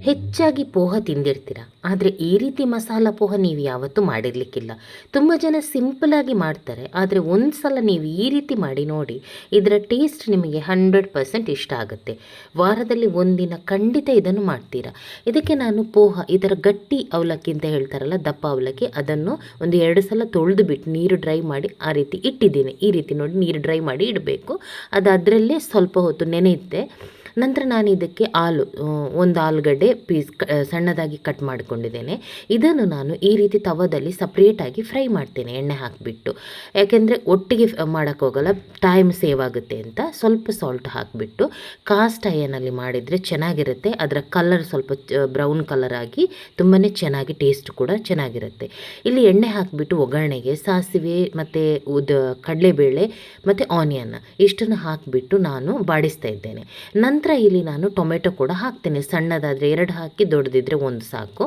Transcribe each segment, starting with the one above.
ಹೆಚ್ಚಾಗಿ ಪೋಹ ತಿಂದಿರ್ತೀರ, ಆದರೆ ಈ ರೀತಿ ಮಸಾಲ ಪೋಹ ನೀವು ಯಾವತ್ತೂ ಮಾಡಿರಲಿಕ್ಕಿಲ್ಲ. ತುಂಬ ಜನ ಸಿಂಪಲಾಗಿ ಮಾಡ್ತಾರೆ, ಆದರೆ ಒಂದು ಸಲ ನೀವು ಈ ರೀತಿ ಮಾಡಿ ನೋಡಿ, ಇದರ ಟೇಸ್ಟ್ ನಿಮಗೆ 100% ಇಷ್ಟ ಆಗುತ್ತೆ. ವಾರದಲ್ಲಿ ಒಂದಿನ ಖಂಡಿತ ಇದನ್ನು ಮಾಡ್ತೀರಾ. ಇದಕ್ಕೆ ನಾನು ಪೋಹ, ಇದರ ಗಟ್ಟಿ ಅವಲಕ್ಕಿ ಅಂತ ಹೇಳ್ತಾರಲ್ಲ, ದಪ್ಪ ಅವಲಕ್ಕಿ, ಅದನ್ನು ಒಂದು 2 ಸಲ ತೊಳೆದು ಬಿಟ್ಟು ನೀರು ಡ್ರೈ ಮಾಡಿ ಆ ರೀತಿ ಇಟ್ಟಿದ್ದೀನಿ. ಈ ರೀತಿ ನೋಡಿ ನೀರು ಡ್ರೈ ಮಾಡಿ ಇಡಬೇಕು. ಅದು ಅದರಲ್ಲೇ ಸ್ವಲ್ಪ ಹೊತ್ತು ನೆನೆಯುತ್ತೆ. ನಂತರ ನಾನು ಇದಕ್ಕೆ ಒಂದು ಆಲೂಗಡ್ಡೆ ಪೀಸ್ ಸಣ್ಣದಾಗಿ ಕಟ್ ಮಾಡಿಕೊಂಡಿದ್ದೇನೆ. ಇದನ್ನು ನಾನು ಈ ರೀತಿ ತವದಲ್ಲಿ ಸಪ್ರೇಟಾಗಿ ಫ್ರೈ ಮಾಡ್ತೇನೆ, ಎಣ್ಣೆ ಹಾಕಿಬಿಟ್ಟು. ಯಾಕೆಂದರೆ ಒಟ್ಟಿಗೆ ಮಾಡೋಕ್ಕೋಗಲ್ಲ, ಟೈಮ್ ಸೇವ್ ಆಗುತ್ತೆ ಅಂತ. ಸ್ವಲ್ಪ ಸಾಲ್ಟ್ ಹಾಕಿಬಿಟ್ಟು ಕಾಸ್ಟ್ ಐರನ್ನಲ್ಲಿ ಮಾಡಿದರೆ ಚೆನ್ನಾಗಿರುತ್ತೆ. ಅದರ ಕಲರ್ ಸ್ವಲ್ಪ ಬ್ರೌನ್ ಕಲರ್ ಆಗಿ ತುಂಬಾ ಚೆನ್ನಾಗಿ ಟೇಸ್ಟ್ ಕೂಡ ಚೆನ್ನಾಗಿರುತ್ತೆ. ಇಲ್ಲಿ ಎಣ್ಣೆ ಹಾಕಿಬಿಟ್ಟು ಒಗ್ಗರಣೆಗೆ ಸಾಸಿವೆ ಮತ್ತು ಕಡಲೆಬೇಳೆ ಮತ್ತು ಆನಿಯನ್ ಇಷ್ಟನ್ನು ಹಾಕಿಬಿಟ್ಟು ನಾನು ಬಾಡಿಸ್ತಾ ಇದ್ದೇನೆ. ನಂತರ ಇಲ್ಲಿ ನಾನು ಟೊಮೆಟೊ ಕೂಡ ಹಾಕ್ತೇನೆ. ಸಣ್ಣದಾದರೆ 2 ಹಾಕಿ, ದೊಡ್ಡದಿದ್ದರೆ 1 ಸಾಕು.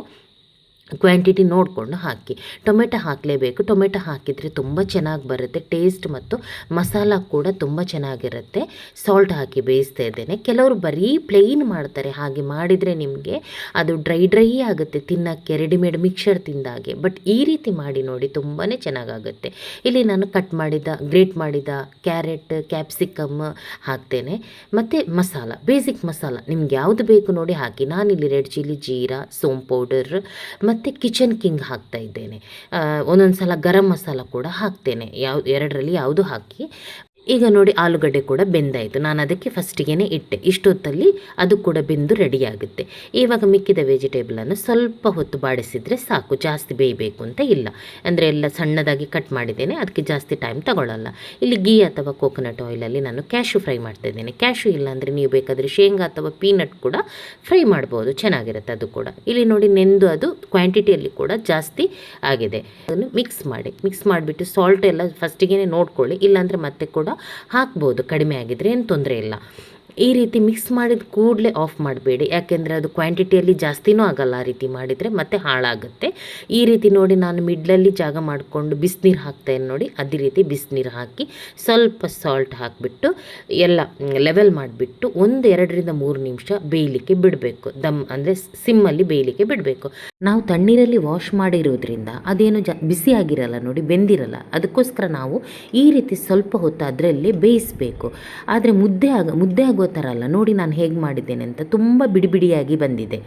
ಕ್ವಾಂಟಿಟಿ ನೋಡಿಕೊಂಡು ಹಾಕಿ. ಟೊಮೆಟೊ ಹಾಕಲೇಬೇಕು. ಟೊಮೆಟೊ ಹಾಕಿದರೆ ತುಂಬ ಚೆನ್ನಾಗಿ ಬರುತ್ತೆ ಟೇಸ್ಟ್, ಮತ್ತು ಮಸಾಲ ಕೂಡ ತುಂಬ ಚೆನ್ನಾಗಿರುತ್ತೆ. ಸಾಲ್ಟ್ ಹಾಕಿ ಬೇಯಿಸ್ತಾ ಇದ್ದೇನೆ. ಕೆಲವರು ಬರೀ ಪ್ಲೇನ್ ಮಾಡ್ತಾರೆ, ಹಾಗೆ ಮಾಡಿದರೆ ನಿಮಗೆ ಅದು ಡ್ರೈ ಆಗುತ್ತೆ ತಿನ್ನೋಕ್ಕೆ, ರೆಡಿಮೇಡ್ ಮಿಕ್ಸರ್ ತಿಂದಾಗೆ. ಬಟ್ ಈ ರೀತಿ ಮಾಡಿ ನೋಡಿ, ತುಂಬಾ ಚೆನ್ನಾಗಾಗುತ್ತೆ. ಇಲ್ಲಿ ನಾನು ಗ್ರೇಟ್ ಮಾಡಿದ ಕ್ಯಾರೆಟ್, ಕ್ಯಾಪ್ಸಿಕಮ್ ಹಾಕ್ತೇನೆ. ಮತ್ತು ಮಸಾಲ, ಬೇಸಿಕ್ ಮಸಾಲ ನಿಮ್ಗೆ ಯಾವುದು ಬೇಕು ನೋಡಿ ಹಾಕಿ. ನಾನಿಲ್ಲಿ ರೆಡ್ ಚಿಲ್ಲಿ, ಜೀರಾ, ಸೋಂಪು ಪೌಡರ್ ಮತ್ತು ಕಿಚನ್ ಕಿಂಗ್ ಹಾಕ್ತಾ ಇದ್ದೇನೆ. ಒಂದೊಂದು ಸಲ ಗರಂ ಮಸಾಲ ಕೂಡ ಹಾಕ್ತೇನೆ. ಎರಡರಲ್ಲಿ ಯಾವುದು ಹಾಕಿ. ಈಗ ನೋಡಿ ಆಲೂಗಡ್ಡೆ ಕೂಡ ಬೆಂದಾಯಿತು. ನಾನು ಅದಕ್ಕೆ ಫಸ್ಟಿಗೆ ಇಟ್ಟೆ. ಇಷ್ಟೊತ್ತಲ್ಲಿ ಅದು ಕೂಡ ಬೆಂದು ರೆಡಿಯಾಗುತ್ತೆ. ಇವಾಗ ಮಿಕ್ಕಿದ ವೆಜಿಟೇಬಲನ್ನು ಸ್ವಲ್ಪ ಹೊತ್ತು ಬಾಡಿಸಿದರೆ ಸಾಕು, ಜಾಸ್ತಿ ಬೇಯಬೇಕು ಅಂತ ಇಲ್ಲ. ಅಂದರೆ ಎಲ್ಲ ಸಣ್ಣದಾಗಿ ಕಟ್ ಮಾಡಿದ್ದೇನೆ, ಅದಕ್ಕೆ ಜಾಸ್ತಿ ಟೈಮ್ ತಗೊಳ್ಳಲ್ಲ. ಇಲ್ಲಿ ಗೀ ಅಥವಾ ಕೋಕೋನಟ್ ಆಯಿಲಲ್ಲಿ ನಾನು ಕ್ಯಾಶು ಫ್ರೈ ಮಾಡ್ತಾ ಇದ್ದೇನೆ. ಕ್ಯಾಶು ಇಲ್ಲ ಅಂದರೆ ನೀವು ಬೇಕಾದರೆ ಶೇಂಗಾ ಅಥವಾ ಪೀನಟ್ ಕೂಡ ಫ್ರೈ ಮಾಡ್ಬೋದು, ಚೆನ್ನಾಗಿರುತ್ತೆ ಅದು ಕೂಡ. ಇಲ್ಲಿ ನೋಡಿ ನೆಂದು ಅದು ಕ್ವಾಂಟಿಟಿಯಲ್ಲಿ ಕೂಡ ಜಾಸ್ತಿ ಆಗಿದೆ. ಅದನ್ನು ಮಿಕ್ಸ್ ಮಾಡಿಬಿಟ್ಟು ಸಾಲ್ಟ್ ಎಲ್ಲ ಫಸ್ಟಿಗೆ ನೋಡ್ಕೊಳ್ಳಿ, ಇಲ್ಲಾಂದರೆ ಮತ್ತೆ ಕೂಡ ಹಾಕ್ಬೋದು, ಕಡಿಮೆ ಆಗಿದ್ರೆ ಏನು ತೊಂದರೆ ಇಲ್ಲ. ಈ ರೀತಿ ಮಿಕ್ಸ್ ಮಾಡಿದ ಕೂಡಲೇ ಆಫ್ ಮಾಡಬೇಡಿ, ಯಾಕೆಂದರೆ ಅದು ಕ್ವಾಂಟಿಟಿಯಲ್ಲಿ ಜಾಸ್ತಿನೂ ಆಗಲ್ಲ ಆ ರೀತಿ ಮಾಡಿದರೆ, ಮತ್ತೆ ಹಾಳಾಗುತ್ತೆ. ಈ ರೀತಿ ನೋಡಿ ನಾನು ಮಿಡ್ಲಲ್ಲಿ ಜಾಗ ಮಾಡಿಕೊಂಡು ಬಿಸಿನೀರು ಹಾಕ್ತೇನೆ ನೋಡಿ, ಅದೇ ರೀತಿ ಬಿಸಿನೀರು ಹಾಕಿ ಸ್ವಲ್ಪ ಸಾಲ್ಟ್ ಹಾಕಿಬಿಟ್ಟು ಎಲ್ಲ ಲೆವೆಲ್ ಮಾಡಿಬಿಟ್ಟು 1-2-3 ನಿಮಿಷ ಬೇಯಲಿಕ್ಕೆ ಬಿಡಬೇಕು. ಅಂದರೆ ಸಿಮ್ಮಲ್ಲಿ ಬೇಯಲಿಕ್ಕೆ ಬಿಡಬೇಕು. ನಾವು ತಣ್ಣೀರಲ್ಲಿ ವಾಶ್ ಮಾಡಿರೋದ್ರಿಂದ ಅದೇನು ಬಿಸಿ ಆಗಿರಲ್ಲ ನೋಡಿ, ಬೆಂದಿರಲ್ಲ. ಅದಕ್ಕೋಸ್ಕರ ನಾವು ಈ ರೀತಿ ಸ್ವಲ್ಪ ಹೊತ್ತು ಅದರಲ್ಲೇ ಬೇಯಿಸಬೇಕು. ಆದರೆ ಮುದ್ದೆ ಆಗುವ ಥರ ಅಲ್ಲ ನೋಡಿ, ನಾನು ಹೇಗೆ ಮಾಡಿದ್ದೇನೆ ಅಂತ, ತುಂಬ ಬಿಡಿಯಾಗಿ ಬಂದಿದೆ.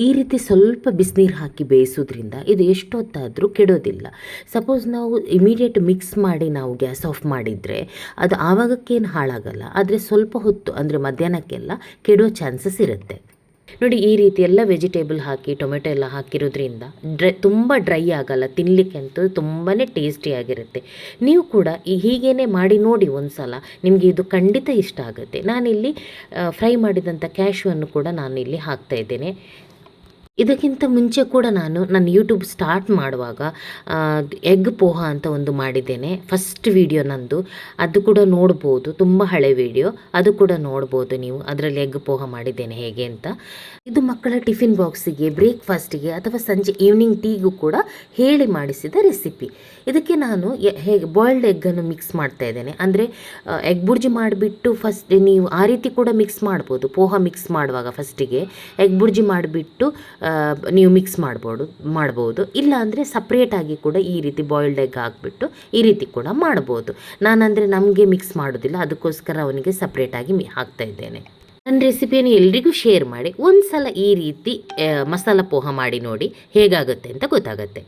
ಈ ರೀತಿ ಸ್ವಲ್ಪ ಬಿಸಿನೀರು ಹಾಕಿ ಬೇಯಿಸೋದ್ರಿಂದ ಇದು ಎಷ್ಟೊತ್ತಾದರೂ ಕೆಡೋದಿಲ್ಲ. ಸಪೋಸ್ ನಾವು ಇಮಿಡಿಯೇಟ್ ಮಿಕ್ಸ್ ಮಾಡಿ ನಾವು ಗ್ಯಾಸ್ ಆಫ್ ಮಾಡಿದರೆ ಅದು ಆವಾಗಕ್ಕೇನು ಹಾಳಾಗಲ್ಲ, ಆದರೆ ಸ್ವಲ್ಪ ಹೊತ್ತು ಅಂದರೆ ಮಧ್ಯಾಹ್ನಕ್ಕೆಲ್ಲ ಕೆಡೋ ಚಾನ್ಸಸ್ ಇರುತ್ತೆ. ನೋಡಿ ಈ ರೀತಿ ಎಲ್ಲ ವೆಜಿಟೇಬಲ್ ಹಾಕಿ ಟೊಮೆಟೊ ಎಲ್ಲ ಹಾಕಿರೋದ್ರಿಂದ ತುಂಬ ಡ್ರೈ ಆಗಲ್ಲ, ತಿನ್ನಲಿಕ್ಕೆ ಅಂತೂ ತುಂಬಾ ಟೇಸ್ಟಿಯಾಗಿರುತ್ತೆ. ನೀವು ಕೂಡ ಹೀಗೇ ಮಾಡಿ ನೋಡಿ ಒಂದು ಸಲ, ನಿಮಗೆ ಇದು ಖಂಡಿತ ಇಷ್ಟ ಆಗುತ್ತೆ. ನಾನಿಲ್ಲಿ ಫ್ರೈ ಮಾಡಿದಂಥ ಕ್ಯಾಶ್ಯೂವನ್ನು ಕೂಡ ನಾನಿಲ್ಲಿ ಹಾಕ್ತಾಯಿದ್ದೇನೆ. ಇದಕ್ಕಿಂತ ಮುಂಚೆ ಕೂಡ ನನ್ನ ಯೂಟ್ಯೂಬ್ ಸ್ಟಾರ್ಟ್ ಮಾಡುವಾಗ ಎಗ್ ಪೋಹ ಅಂತ ಒಂದು ಮಾಡಿದ್ದೇನೆ, ಫಸ್ಟ್ ವಿಡಿಯೋ ನಂದು. ಅದು ಕೂಡ ನೋಡ್ಬೋದು, ತುಂಬ ಹಳೆ ವಿಡಿಯೋ, ಅದು ಕೂಡ ನೋಡ್ಬೋದು ನೀವು. ಅದರಲ್ಲಿ ಎಗ್ ಪೋಹ ಮಾಡಿದ್ದೇನೆ ಹೇಗೆ ಅಂತ. ಇದು ಮಕ್ಕಳ ಟಿಫಿನ್ ಬಾಕ್ಸಿಗೆ, ಬ್ರೇಕ್ಫಾಸ್ಟಿಗೆ ಅಥವಾ ಸಂಜೆ ಈವ್ನಿಂಗ್ ಟೀಗೂ ಕೂಡ ಹೇಳಿ ಮಾಡಿಸಿದ ರೆಸಿಪಿ. ಇದಕ್ಕೆ ನಾನು ಹೇಗೆ ಬಾಯ್ಲ್ಡ್ ಎಗ್ಗನ್ನು ಮಿಕ್ಸ್ ಮಾಡ್ತಾ ಇದ್ದೇನೆ. ಅಂದರೆ ಎಗ್ ಬುರ್ಜಿ ಮಾಡಿಬಿಟ್ಟು ಫಸ್ಟ್ ನೀವು ಆ ರೀತಿ ಕೂಡ ಮಿಕ್ಸ್ ಮಾಡ್ಬೋದು. ಪೋಹ ಮಿಕ್ಸ್ ಮಾಡುವಾಗ ಫಸ್ಟಿಗೆ ಎಗ್ ಬುರ್ಜಿ ಮಾಡಿಬಿಟ್ಟು ನೀವು ಮಿಕ್ಸ್ ಮಾಡ್ಬೋದು. ಇಲ್ಲ ಅಂದರೆ ಸಪ್ರೇಟಾಗಿ ಕೂಡ ಈ ರೀತಿ ಬಾಯ್ಲ್ಡ್ ಎಗ್ ಹಾಕ್ಬಿಟ್ಟು ಈ ರೀತಿ ಕೂಡ ಮಾಡ್ಬೋದು. ನಾನಂದರೆ ನಮಗೆ ಮಿಕ್ಸ್ ಮಾಡೋದಿಲ್ಲ, ಅದಕ್ಕೋಸ್ಕರ ಅವನಿಗೆ ಸಪ್ರೇಟಾಗಿ ಹಾಕ್ತಾ ಇದ್ದೇನೆ. ನನ್ನ ರೆಸಿಪಿಯನ್ನು ಎಲ್ರಿಗೂ ಶೇರ್ ಮಾಡಿ. ಒಂದು ಸಲ ಈ ರೀತಿ ಮಸಾಲ ಪೋಹ ಮಾಡಿ ನೋಡಿ, ಹೇಗಾಗುತ್ತೆ ಅಂತ ಗೊತ್ತಾಗುತ್ತೆ.